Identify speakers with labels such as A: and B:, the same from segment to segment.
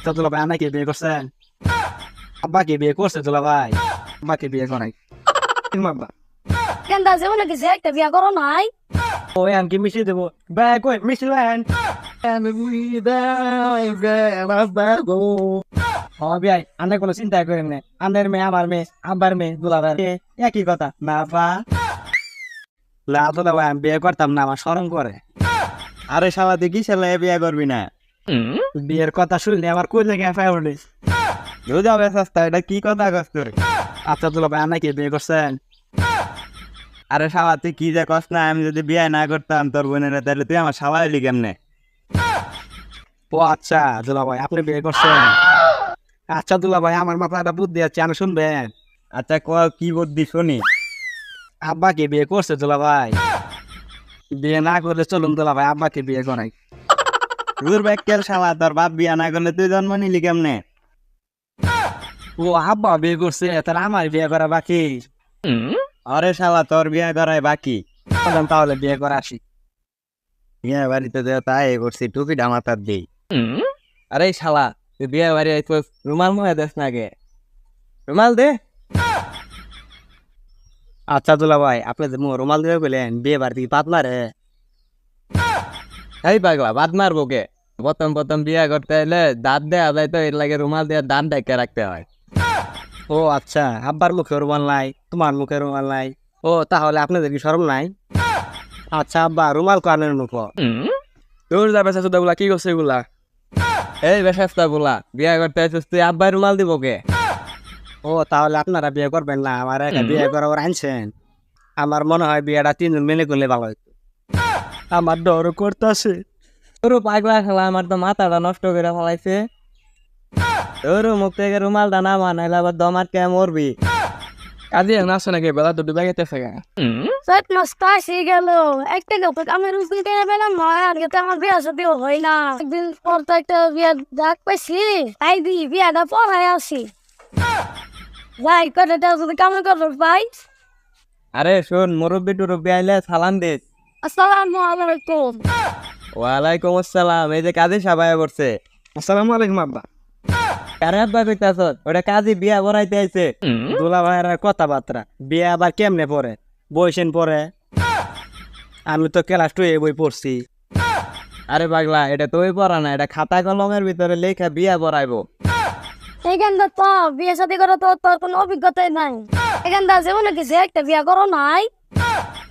A: আচ্ছা দুলা ভাই আমাকে বিয়ে করছেন? আব্বাকে বিয়ে করছে দুলা ভাই? আব্বাকে বিয়ে করাই আব্বা।
B: কেনটা জীবনে কিছু একটা বিয়া করো নাই?
A: ও এখন কি মিশিয়ে দেবো? ব্যাগ কই মিশিয়ে দেন। বিয়াই আন্দার কোনো চিন্তা করেন না, আন্দার মেয়ে আমার মেয়ে, আব্বার মেয়ে দুলা ভাই একই কথা না বা লা দুলা ভাই আমি বিয়ে করতাম না, আমার শরম করে।
C: আরে শালা তুই কি শালা বিয়ে করবি না?
A: বিয়ের কথা শুনলে আমার কই লেগে ফাই উঠে।
C: যাবে সস্তা, এটা কি কথা কস তোর?
A: আচ্ছা দুলা ভাই আমাকে বিয়ে করছেন?
C: আরে শালা তুই কি যে কস না, আমি যদি বিয়ে না করতাম তোর বোনের তাহলে তুই আমার শালা হইলি কেমনে?
A: ও আচ্ছা দুলা ভাই আপনি বিয়ে করছেন? আচ্ছা দুলা ভাই আমার মাথায় একটা বুদ্ধি আছে, আমি শুনবেন?
C: আচ্ছা ক কি বুদ্ধি শুনি।
A: আব্বাকে বিয়ে করছে দুলা ভাই, বিয়ে না করলে চলুন দুলা ভাই আব্বাকে বিয়ে করাই।
C: তোর ব্যাকের শালা, তোর বাপ বিয়ে না করলে তুই জন্ম নিলি কেমনে?
A: ও আব্বা বিয়ে করছে তাহলে আমার বিয়ে করা বাকি।
C: আরে শালা তোর বিয়ে করাই বাকি।
A: চলেন তাহলে বিয়ে করে আসি।
C: বিয়ে বাড়িতে যে তাই করছি, টুপিটা মাথার দিই।
D: আরে শালা তুই বিয়ে বাড়ি আইতো, রুমাল মনে দেস না গে, রুমাল দে।
A: আচ্ছা দুলা ভাই আপনি যে রুমাল দিয়ে বললেন বিয়ে বাড়ি পাতলা রে।
D: এই পাগলা বাদ মারবো কে? প্রথম প্রথম বিয়ে করতে এলে দাঁত দেওয়া যায়, তো এর লাগে রুমাল দিয়ে দাঁত ডেকে রাখতে হয়।
A: ও আচ্ছা আব্বার মুখে রুমাল নাই, তোমার মুখে রুমাল নাই, ও তাহলে আপনাদের কি শরম নাই? আচ্ছা আব্বা রুমাল কানের মুখ।
D: তোর যাবে গুলা কি করছে এগুলা? এই বেশাস্তা বলা বিয়ে করতে আসছিস তুই, আব্বাই রুমাল দিব কে?
A: ও তাহলে আপনারা বিয়ে করবেন না, আমার একা বিয়ে করার আনছেন। আমার মনে হয় বিয়েটা তিনজন মিলে করলে ভালো হইতো। আমার ডর করতেছে।
D: তোর পাগলা খেলা আমার তো মাথাটা নষ্ট করে ফেলাইছে। তোর মুখ থেকে রুমালটা না বানাইলে আবার দমাত কে মরবি। কাজে নাচো নাকি বেলা তো ডুবে গেতেছে।
B: সাত মাস তো আসি গেল, একটা গল্প আমি রুপি দিয়ে পেলাম নয়, আজকে তো আমার বিয়া সাথে হয় না। একদিন পর তো একটা বিয়া ডাক পাইছি, তাই দি বিয়াটা পড়াই আসি। যাই করে যদি কামে করো ভাই।
D: আরে শোন, মুরব্বি টুরব্বি আইলে সালাম দিস।
B: আসসালামু আলাইকুম।
D: ওয়ালাইকুম আসসালাম। এই যে কাজী সাবাই করছে।
A: আসসালামু আলাইকুম আব্বা।
D: কারে আব্বা কইতাছ? ওটা কাজী বিয়া বড়াইতে আইছে।
A: দুলা ভাইয়ের কথাবার্তা, বিয়ে আবার কেমনে পড়ে? বইছেন পরে? আমি তো ক্লাস 2 বই পড়ছি।
D: আরে পাগলা এটা তুই পড়া না, এটা খাতা কলমের ভিতরে লেখা বিয়া বড়াইবো।
B: এখানটা তো বিয়ে সাথে করো তো তোর কোনো অভিজ্ঞতাই নাই। এখানটা জীবনে কিছু একটা বিয়া করো নাই?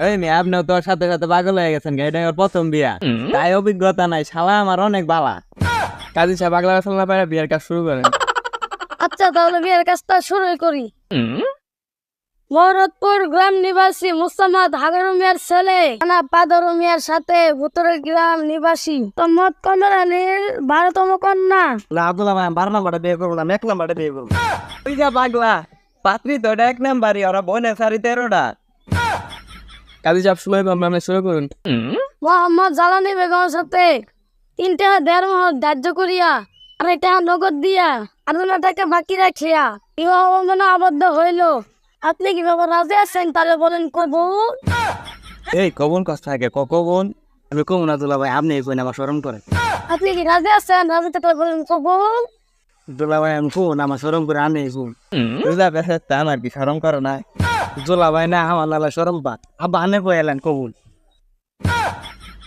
D: এই মেয়ে আপনিও তোর সাথে সাথে পাগল হয়ে গেছেন, এটা ওর প্রথম বিয়া, তাই অভিজ্ঞতা নাই। শালা আমার অনেক বালা। কাজী সাহেব পাগলা গেছিল না, পারে বিয়ের কাজ শুরু করেন।
B: আচ্ছা তাহলে বিয়ের কাজটা শুরু করি। মহরতপুর গ্রাম নিবাসী মুস্তামাদ হাগারু মিয়ার ছেলে পাদরু মিয়ার সাথে ভুতরের গ্রাম নিবাসী তম্মদ কমরানির 12তম কন্যা।
A: না দুলা ভাই 12 নাম্বারটা বিয়ে করবো না, 1 নাম্বারটা বিয়ে করবো।
D: ওই যা পাগলা, পাত্রী তো এটা 1 নাম্বারই, ওরা বোনে সারি 13টা। কাজী সাহেব শুরু করুন।
B: মোহাম্মদ জালানি বেগমের সাথে 3.5 মাস ধার্য করিয়া 2.5 টাকা নগদ দিয়া 8 টাকা বাকি রাখিয়া বিবাহ বন্ধনে আবদ্ধ হইল। আপনি কিভাবে রাজি আছেন তাহলে বলেন কবুল।
D: এই কবন কষ্ট থাকে কবন।
A: আমি কমু না দুলা ভাই, আপনি কই না আমার শরম করে।
B: আপনি কি রাজি আছেন? রাজি থাকলে বলেন কবুল।
A: দুলা ভাই আমি কমু না, আমার শরম করে আনে কমু।
D: বুঝলা বেশ আমার কি শরম করো না?
A: দুলা ভাই না আমার লালা শরম পা, আব্বা আনে কই এলেন কবুল।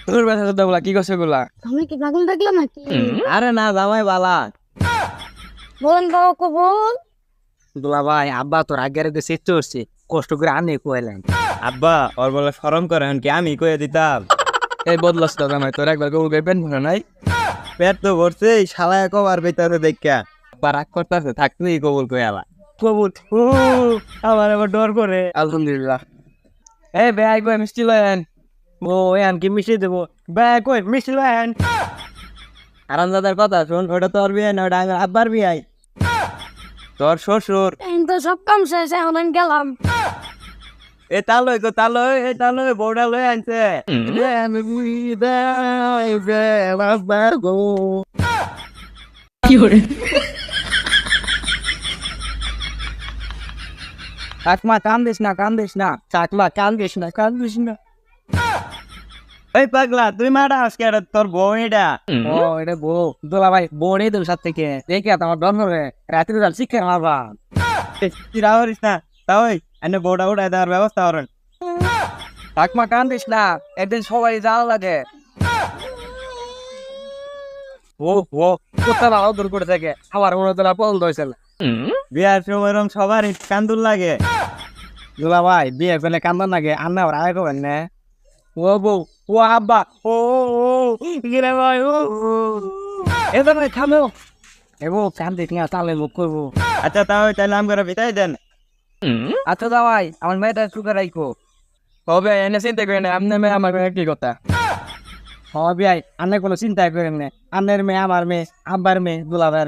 D: তোর বেশ গুলা কি করছে গুলা?
B: আমি কি পাগল দেখলাম নাকি?
D: আরে না জামাই বালা।
B: বলেন বাবা কবুল।
A: দুলা ভাই আব্বা তোর আগের চেষ্টা করছে, কষ্ট করে আনে কই এলেন।
C: আব্বা ওর বলে শরম করে, কি আমি কয়ে দিতাম?
D: এই বদলাস তো জামাই, তোর একবার কবুল পেন ভরে নাই।
C: পেট তো ভরছে, শালা কবার বেতারে দেখা
D: রাগ করতেছে, থাকতেই কবুল কই আলা
A: কবুল। ও আমার আবার ডর করে।
D: আলহামদুলিল্লাহ। এই বেআই কই মিষ্টি লয়েন।
A: ও এন কি মিশিয়ে দেবো? ব্যাগ কই মিশিয়ে লেন।
D: আরামদাদার কথা শোন, ওটা তোর বিয়ে না, ওটা আমার আব্বার বিয়াই, তোর শ্বশুর।
B: এই তো সব কাম শেষ, এখন আমি গেলাম।
D: এ তালই তো তালই, এই তালই বউটা লই আনছে।
A: চাকমা কান্দিস না, কান্দিস না, চাকমা কান্দিস না, কান্দিস না।
C: এই পাগলা তুই মারা আজকে তোর বউ এটা
A: ও এটা বউ দুলা ভাই বউ নেই তোর সাথে থেকে দেখে তোমার ডর করে রাত্রি রাত শিক্ষা মারবা
C: তুই রাহরিস না তাও এনে বউটা উঠাই দেওয়ার ব্যবস্থা করেন।
A: কাকমা কান্দিস না, একদিন সবাই যাওয়া লাগে। ও ও কোথা ভালো দূর করে থাকে আমার মনে তোরা পছন্দ হয়েছে না।
C: বিয়ার সময় এরম সবারই কান্দুর লাগে।
A: দুলা ভাই বিয়ে করলে কান্দন লাগে আন্না ওর আগে করবেন না। ও বউ ও আব্বা ও গিরে ভাই ও এবার ভাই থামো এ বউ কান্দিস না তাহলে মুখ করবো।
C: আচ্ছা তাহলে আম করে বিতাই দেন।
A: আচ্ছা দা ভাই আমার মেয়েটা সুখে রাখো।
D: কবে এনে চিন্তা করি না আপনি মেয়ে আমার কি কথা।
A: হ্যাঁ বিয়াই আন্না কোনো চিন্তা করেন না, আন্নের মেয়ে আমার মেয়ে আব্বার মেয়ে দুলা ভাই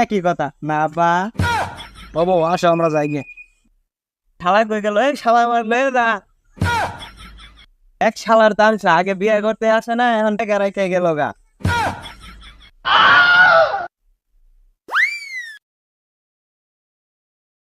A: একই কথা না আব্বা। ও বউ আসো আমরা যাই গে।
C: শালা কই গেল এই শালা আমার লয়ে যা। এক শালার তার আগে বিয়ে করতে আসে না এখন টাকা রেখে গেল গা।